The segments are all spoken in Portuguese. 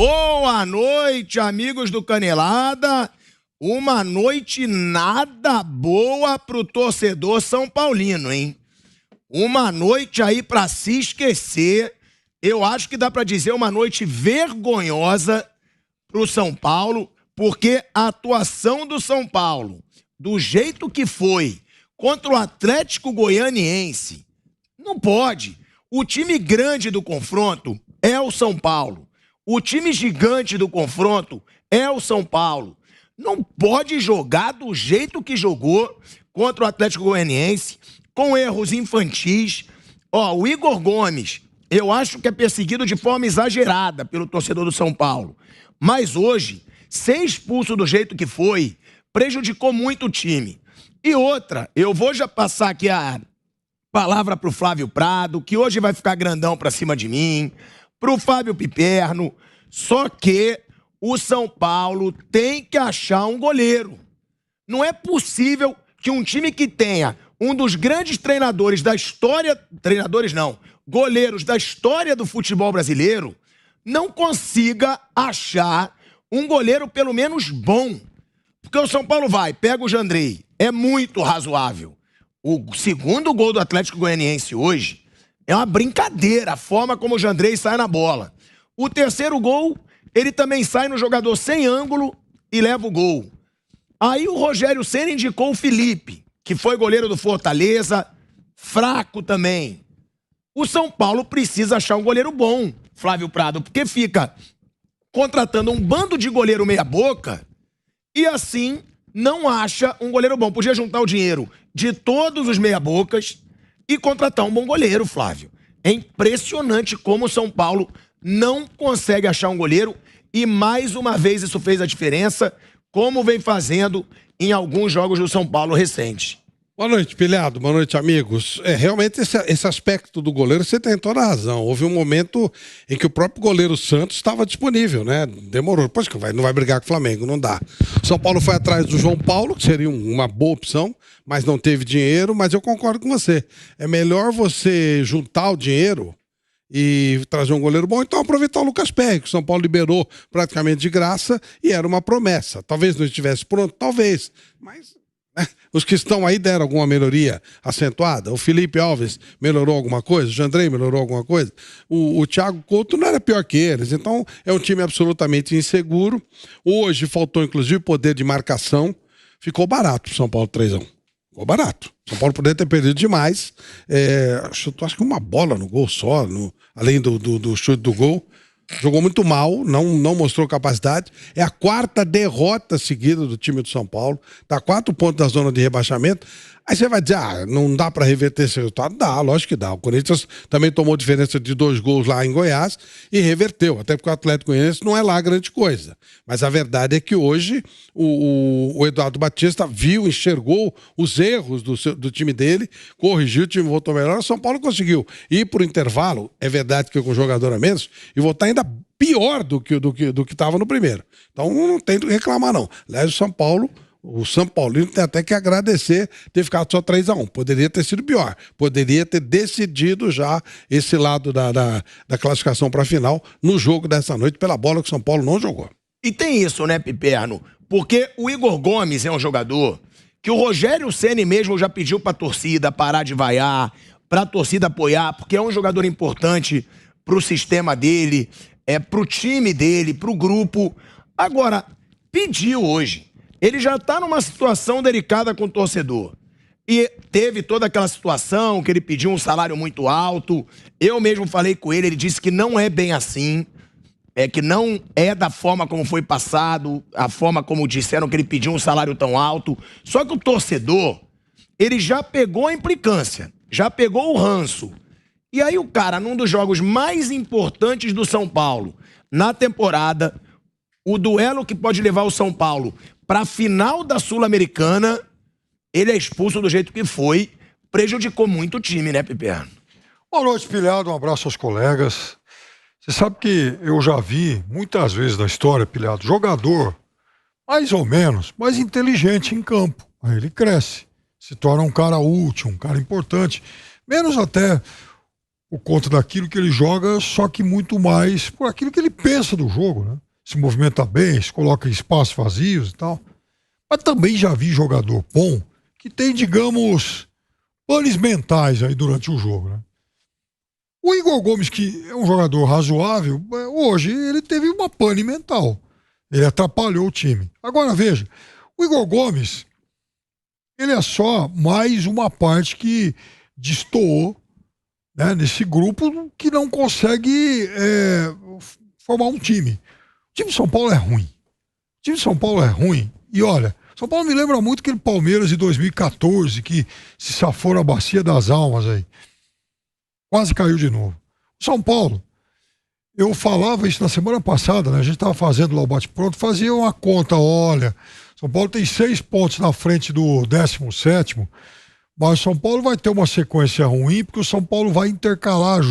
Boa noite, amigos do Canelada. Uma noite nada boa pro torcedor são paulino, hein? Uma noite aí pra se esquecer. Eu acho que dá pra dizer uma noite vergonhosa pro São Paulo, porque a atuação do São Paulo, do jeito que foi contra o Atlético Goianiense, não pode. O time grande do confronto é o São Paulo. O time gigante do confronto é o São Paulo. Não pode jogar do jeito que jogou contra o Atlético Goianiense, com erros infantis. O Igor Gomes, eu acho que é perseguido de forma exagerada pelo torcedor do São Paulo. Mas hoje, ser expulso do jeito que foi, prejudicou muito o time. E outra, eu vou já passar aqui a palavra pro Flávio Prado, que hoje vai ficar grandão pra cima de mim, pro Fábio Piperno, só que o São Paulo tem que achar um goleiro. Não é possível que um time que tenha um dos grandes treinadores da história, goleiros da história do futebol brasileiro, não consiga achar um goleiro pelo menos bom. Porque o São Paulo pega o Jandrei, é muito razoável. O segundo gol do Atlético Goianiense hoje é uma brincadeira, a forma como o Jandrei sai na bola. O terceiro gol, ele também sai no jogador sem ângulo e leva o gol. Aí o Rogério Ceni indicou o Felipe, que foi goleiro do Fortaleza, fraco também. O São Paulo precisa achar um goleiro bom, Flávio Prado, porque fica contratando um bando de goleiro meia-boca e assim não acha um goleiro bom. Podia juntar o dinheiro de todos os meia-bocas e contratar um bom goleiro, Flávio. É impressionante como o São Paulo não consegue achar um goleiro e mais uma vez isso fez a diferença, como vem fazendo em alguns jogos do São Paulo recentes. Boa noite, Pilhado. Boa noite, amigos. Realmente esse aspecto do goleiro, você tem toda a razão. Houve um momento em que o próprio goleiro Santos estava disponível, né? Demorou. Depois que não vai brigar com o Flamengo, não dá. São Paulo foi atrás do João Paulo, que seria uma boa opção, mas não teve dinheiro. Mas eu concordo com você. É melhor você juntar o dinheiro e trazer um goleiro bom, então aproveitar o Lucas Perry, que o São Paulo liberou praticamente de graça e era uma promessa. Talvez não estivesse pronto, talvez, mas os que estão aí deram alguma melhoria acentuada. O Felipe Alves melhorou alguma coisa, o Jandrei melhorou alguma coisa, o Thiago Couto não era pior que eles, então é um time absolutamente inseguro. Hoje faltou inclusive poder de marcação, ficou barato o São Paulo 3-1. Ficou barato. São Paulo poderia ter perdido demais. Chutou acho que uma bola no gol só, além do chute do gol. Jogou muito mal, não mostrou capacidade. É a quarta derrota seguida do time do São Paulo. Está a 4 pontos da zona de rebaixamento. Aí você vai dizer, não dá para reverter esse resultado? Dá, lógico que dá. O Corinthians também tomou diferença de 2 gols lá em Goiás e reverteu. Até porque o Atlético Goianiense não é lá grande coisa. Mas a verdade é que hoje o Eduardo Batista enxergou os erros do time dele, corrigiu, o time voltou melhor. O São Paulo conseguiu ir para o intervalo, é verdade que com jogador a menos, e voltar ainda pior do que estava no primeiro. Então não tem do que reclamar, não. Aliás, o São Paulino tem até que agradecer ter ficado só 3-1. Poderia ter sido pior. Poderia ter decidido já esse lado da classificação para a final no jogo dessa noite pela bola que o São Paulo não jogou. E tem isso, né, Piperno? Porque o Igor Gomes é um jogador que o Rogério Ceni mesmo já pediu para a torcida parar de vaiar, para a torcida apoiar, porque é um jogador importante para o sistema dele, para o time dele, para o grupo. Agora, pediu hoje. Ele já está numa situação delicada com o torcedor. E teve toda aquela situação que ele pediu um salário muito alto. Eu mesmo falei com ele disse que não é bem assim. Que não é da forma como foi passado, a forma como disseram que ele pediu um salário tão alto. Só que o torcedor, ele já pegou a implicância, já pegou o ranço. E aí o cara, num dos jogos mais importantes do São Paulo, na temporada, o duelo que pode levar o São Paulo para a final da Sul-Americana, ele é expulso do jeito que foi, prejudicou muito o time, né, Piperno? Boa noite, Pilhado, um abraço aos colegas. Você sabe que eu já vi muitas vezes na história, Pilhado, jogador mais ou menos, mais inteligente em campo. Aí ele cresce, se torna um cara útil, um cara importante, menos até por conta daquilo que ele joga, só que muito mais por aquilo que ele pensa do jogo, né? Se movimenta bem, se coloca em espaços vazios e tal. Mas também já vi jogador bom que tem, digamos, panes mentais aí durante o jogo, né? O Igor Gomes, que é um jogador razoável, hoje ele teve uma pane mental. Ele atrapalhou o time. Agora veja, o Igor Gomes, ele é só mais uma parte que destoou, né, nesse grupo que não consegue formar um time. O time de São Paulo é ruim. O time de São Paulo é ruim. E olha, São Paulo me lembra muito aquele Palmeiras de 2014, que se safou na Bacia das Almas aí. Quase caiu de novo. São Paulo, eu falava isso na semana passada, né? A gente estava fazendo lá o bate-pronto, fazia uma conta, olha, São Paulo tem 6 pontos na frente do 17º, mas o São Paulo vai ter uma sequência ruim, porque o São Paulo vai intercalar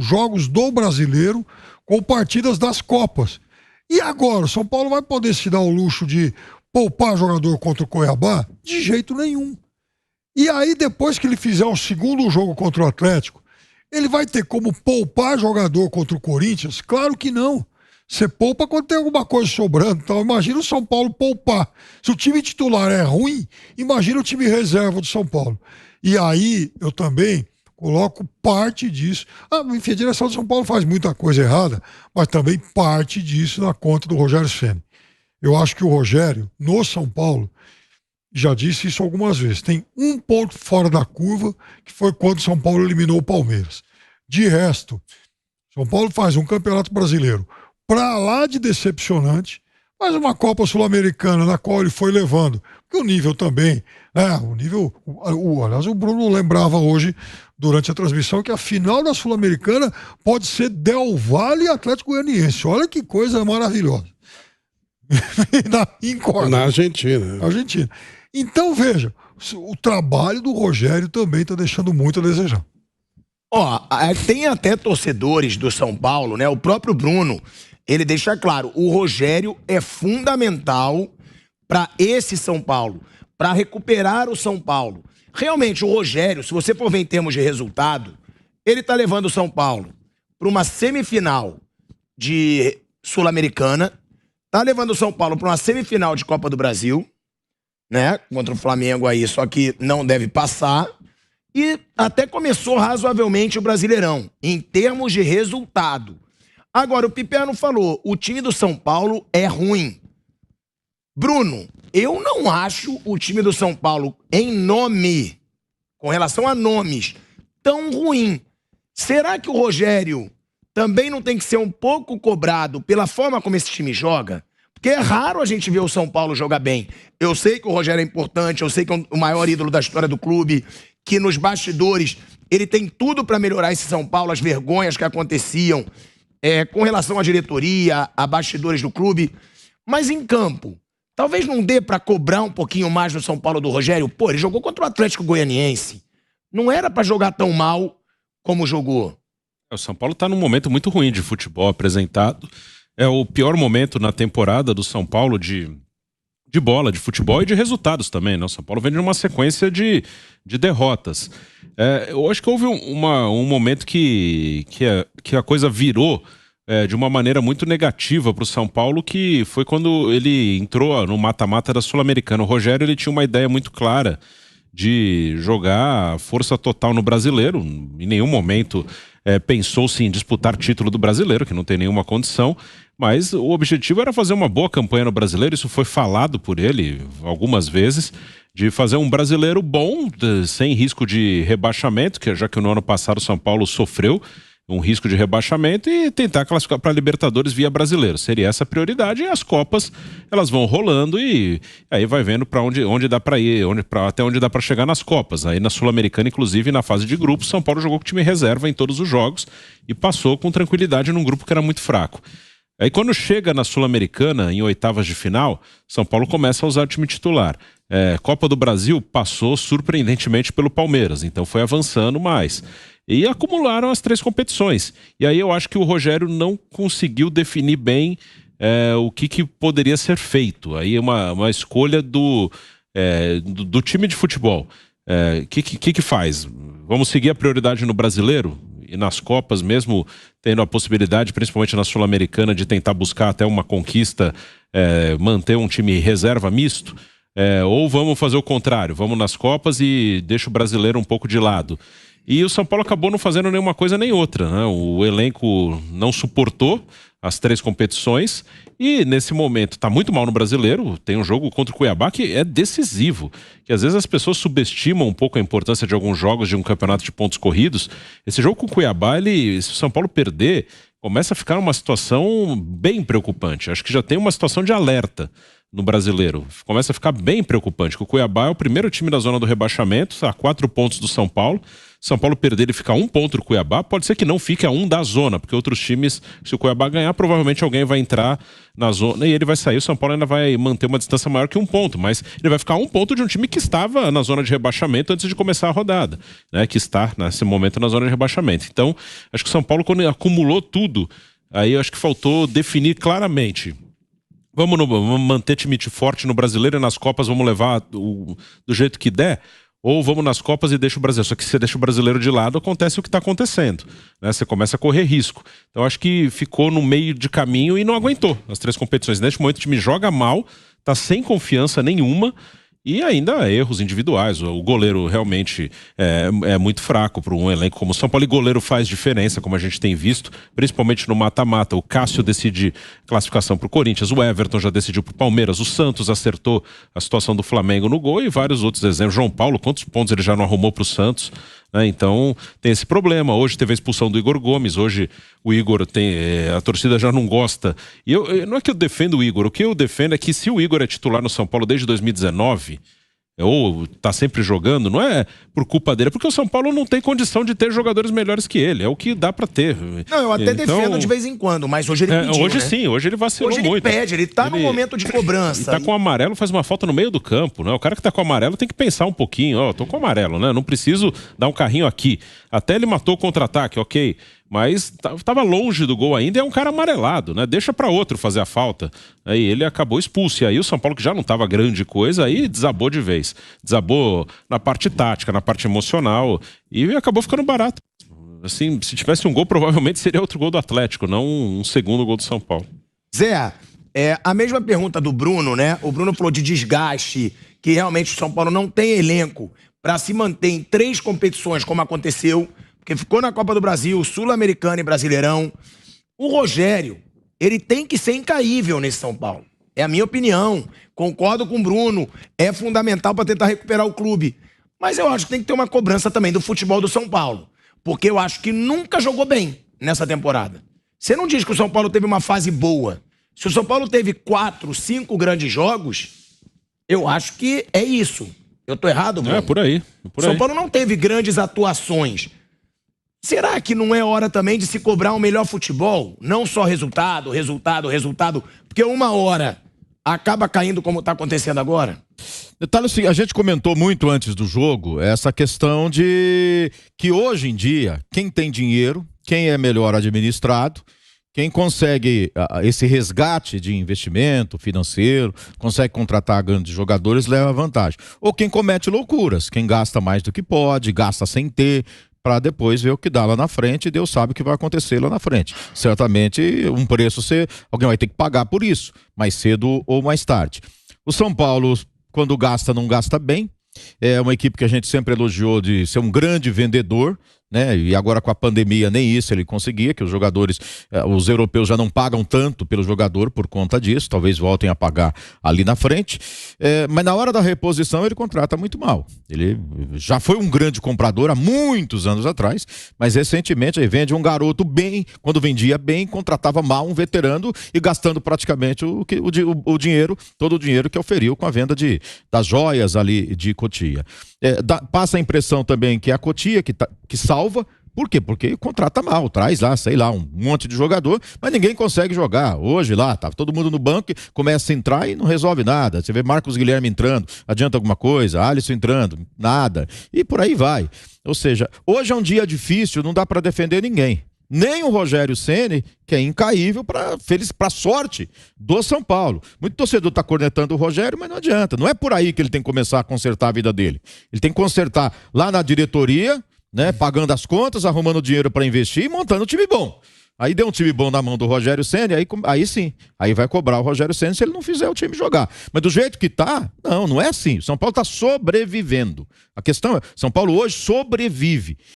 jogos do Brasileiro com partidas das Copas. E agora, o São Paulo vai poder se dar o luxo de poupar jogador contra o Cuiabá? De jeito nenhum. E aí, depois que ele fizer o segundo jogo contra o Atlético, ele vai ter como poupar jogador contra o Corinthians? Claro que não. Você poupa quando tem alguma coisa sobrando. Então, imagina o São Paulo poupar. Se o time titular é ruim, imagina o time reserva do São Paulo. E aí, eu também coloco parte disso. Enfim, a direção do São Paulo faz muita coisa errada, mas também parte disso na conta do Rogério Ceni. Eu acho que o Rogério, no São Paulo, já disse isso algumas vezes, tem um ponto fora da curva, que foi quando o São Paulo eliminou o Palmeiras. De resto, São Paulo faz um campeonato brasileiro pra lá de decepcionante, mas uma Copa Sul-Americana na qual ele foi levando, porque o nível também, aliás, o Bruno lembrava hoje, durante a transmissão, que a final da Sul-Americana pode ser Del Valle e Atlético Goianiense. Olha que coisa maravilhosa. Na Argentina. Argentina. Então, veja, o trabalho do Rogério também está deixando muito a desejar. Tem até torcedores do São Paulo, né? O próprio Bruno, ele deixa claro, o Rogério é fundamental para esse São Paulo, para recuperar o São Paulo. Realmente, o Rogério, se você for ver em termos de resultado, ele está levando o São Paulo para uma semifinal de Sul-Americana, tá levando o São Paulo para uma semifinal de Copa do Brasil, né? Contra o Flamengo aí, só que não deve passar. E até começou razoavelmente o Brasileirão, em termos de resultado. Agora, o Piperno falou, o time do São Paulo é ruim. Bruno, eu não acho o time do São Paulo, em nome, com relação a nomes, tão ruim. Será que o Rogério também não tem que ser um pouco cobrado pela forma como esse time joga? Porque é raro a gente ver o São Paulo jogar bem. Eu sei que o Rogério é importante, eu sei que é o maior ídolo da história do clube, que nos bastidores ele tem tudo para melhorar esse São Paulo, as vergonhas que aconteciam com relação à diretoria, a bastidores do clube. Mas em campo, talvez não dê para cobrar um pouquinho mais no São Paulo do Rogério. Pô, ele jogou contra o Atlético Goianiense. Não era para jogar tão mal como jogou. O São Paulo está num momento muito ruim de futebol apresentado. É o pior momento na temporada do São Paulo de bola, de futebol e de resultados também, né? O São Paulo vem de uma sequência de derrotas. Eu acho que houve um momento que a coisa virou de uma maneira muito negativa para o São Paulo, que foi quando ele entrou no mata-mata da Sul-Americana. O Rogério, ele tinha uma ideia muito clara de jogar força total no Brasileiro. Em nenhum momento pensou-se em disputar título do Brasileiro, que não tem nenhuma condição, mas o objetivo era fazer uma boa campanha no Brasileiro. Isso foi falado por ele algumas vezes, de fazer um Brasileiro bom, sem risco de rebaixamento, já que no ano passado o São Paulo sofreu um risco de rebaixamento, e tentar classificar para Libertadores via Brasileiro. Seria essa a prioridade, e as Copas, elas vão rolando, e aí vai vendo para onde dá para ir, até onde dá para chegar nas Copas. Aí na Sul-Americana, inclusive, na fase de grupos, São Paulo jogou com time reserva em todos os jogos e passou com tranquilidade num grupo que era muito fraco. Aí quando chega na Sul-Americana, em oitavas de final, São Paulo começa a usar o time titular. Copa do Brasil passou surpreendentemente pelo Palmeiras, então foi avançando mais. E acumularam as 3 competições. E aí eu acho que o Rogério não conseguiu definir bem o que poderia ser feito. Aí é uma escolha do time de futebol. O que faz? Vamos seguir a prioridade no Brasileiro? nas Copas, mesmo tendo a possibilidade, principalmente na Sul-Americana, de tentar buscar até uma conquista, manter um time reserva misto? Ou vamos fazer o contrário, vamos nas Copas e deixa o brasileiro um pouco de lado? E o São Paulo acabou não fazendo nenhuma coisa nem outra, né? O elenco não suportou as 3 competições e nesse momento está muito mal no brasileiro. Tem um jogo contra o Cuiabá que é decisivo, que às vezes as pessoas subestimam um pouco a importância de alguns jogos de um campeonato de pontos corridos. Esse jogo com o Cuiabá, se o São Paulo perder, começa a ficar uma situação bem preocupante. Acho que já tem uma situação de alerta no brasileiro. Começa a ficar bem preocupante, que o Cuiabá é o primeiro time da zona do rebaixamento, a 4 pontos do São Paulo. São Paulo perder e ficar 1 ponto do Cuiabá, pode ser que não fique a 1 da zona, porque outros times, se o Cuiabá ganhar, provavelmente alguém vai entrar na zona e ele vai sair. O São Paulo ainda vai manter uma distância maior que 1 ponto, mas ele vai ficar 1 ponto de um time que estava na zona de rebaixamento antes de começar a rodada, né? Que está nesse momento na zona de rebaixamento. Então, acho que o São Paulo, quando acumulou tudo, aí eu acho que faltou definir claramente. Vamos manter time forte no brasileiro e nas Copas vamos levar do jeito que der? Ou vamos nas Copas e deixa o brasileiro. Só que se você deixa o brasileiro de lado, acontece o que está acontecendo, né? Você começa a correr risco. Então acho que ficou no meio de caminho e não aguentou as 3 competições. Neste momento o time joga mal, está sem confiança nenhuma. E ainda erros individuais. O goleiro realmente é muito fraco para um elenco como o São Paulo. E goleiro faz diferença, como a gente tem visto, principalmente no mata-mata. O Cássio decide classificação para o Corinthians, o Everton já decidiu para o Palmeiras, o Santos acertou a situação do Flamengo no gol e vários outros exemplos. João Paulo, quantos pontos ele já não arrumou para o Santos? Então tem esse problema. Hoje teve a expulsão do Igor Gomes. Hoje o Igor a torcida já não gosta. E não é que eu defendo o Igor. O que eu defendo é que se o Igor é titular no São Paulo desde 2019, ou tá sempre jogando, não é por culpa dele, é porque o São Paulo não tem condição de ter jogadores melhores que ele. É o que dá pra ter. Não, eu até defendo de vez em quando, mas hoje ele pediu, hoje, né? Sim, hoje ele vacilou muito. Hoje ele pede, ele tá num momento de cobrança. Ele tá com o amarelo, faz uma falta no meio do campo, né? O cara que tá com o amarelo tem que pensar um pouquinho, tô com o amarelo, né? Não preciso dar um carrinho aqui. Até ele matou o contra-ataque, ok. Mas estava longe do gol ainda e é um cara amarelado, né? Deixa para outro fazer a falta. Aí ele acabou expulso. E aí o São Paulo, que já não estava grande coisa, aí desabou de vez. Desabou na parte tática, na parte emocional e acabou ficando barato. Assim, se tivesse um gol, provavelmente seria outro gol do Atlético, não um segundo gol do São Paulo. Zé, a mesma pergunta do Bruno, né? O Bruno falou de desgaste, que realmente o São Paulo não tem elenco para se manter em 3 competições, como aconteceu, porque ficou na Copa do Brasil, Sul-Americana e Brasileirão. O Rogério, ele tem que ser incaível nesse São Paulo. É a minha opinião. Concordo com o Bruno. É fundamental para tentar recuperar o clube. Mas eu acho que tem que ter uma cobrança também do futebol do São Paulo. Porque eu acho que nunca jogou bem nessa temporada. Você não diz que o São Paulo teve uma fase boa. Se o São Paulo teve 4, 5 grandes jogos, eu acho que é isso. Eu tô errado, Bruno? Por aí. São Paulo não teve grandes atuações. Será que não é hora também de se cobrar um melhor futebol? Não só resultado, porque uma hora acaba caindo como está acontecendo agora? Detalhe assim, a gente comentou muito antes do jogo essa questão de que hoje em dia, quem tem dinheiro, quem é melhor administrado, quem consegue esse resgate de investimento financeiro, consegue contratar grandes jogadores, leva vantagem. Ou quem comete loucuras, quem gasta mais do que pode, gasta sem ter, para depois ver o que dá lá na frente, e Deus sabe o que vai acontecer lá na frente. Certamente um preço alguém vai ter que pagar por isso, mais cedo ou mais tarde. O São Paulo, quando gasta, não gasta bem. É uma equipe que a gente sempre elogiou de ser um grande vendedor, né? E agora com a pandemia nem isso ele conseguia, que os jogadores, os europeus já não pagam tanto pelo jogador por conta disso, talvez voltem a pagar ali na frente, mas na hora da reposição ele contrata muito mal. Ele já foi um grande comprador há muitos anos atrás, mas recentemente ele vende um garoto bem, quando vendia bem, contratava mal um veterano e gastando praticamente o dinheiro, todo o dinheiro que oferiu com a venda das joias ali de Cotia. Passa a impressão também que é a Cotia que salva. Por quê? Porque contrata mal, traz lá, sei lá, um monte de jogador, mas ninguém consegue jogar. Hoje lá, tá todo mundo no banco, começa a entrar e não resolve nada. Você vê Marcos Guilherme entrando, adianta alguma coisa, Alisson entrando, nada. E por aí vai. Ou seja, hoje é um dia difícil, não dá para defender ninguém. Nem o Rogério Ceni, que é incaível para sorte do São Paulo. Muito torcedor está cornetando o Rogério, mas não adianta. Não é por aí que ele tem que começar a consertar a vida dele. Ele tem que consertar lá na diretoria, né? Pagando as contas, arrumando dinheiro para investir e montando um time bom. Aí deu um time bom na mão do Rogério Ceni, aí sim, aí vai cobrar o Rogério Ceni se ele não fizer o time jogar. Mas do jeito que tá, não é assim. São Paulo tá sobrevivendo. A questão é, São Paulo hoje sobrevive.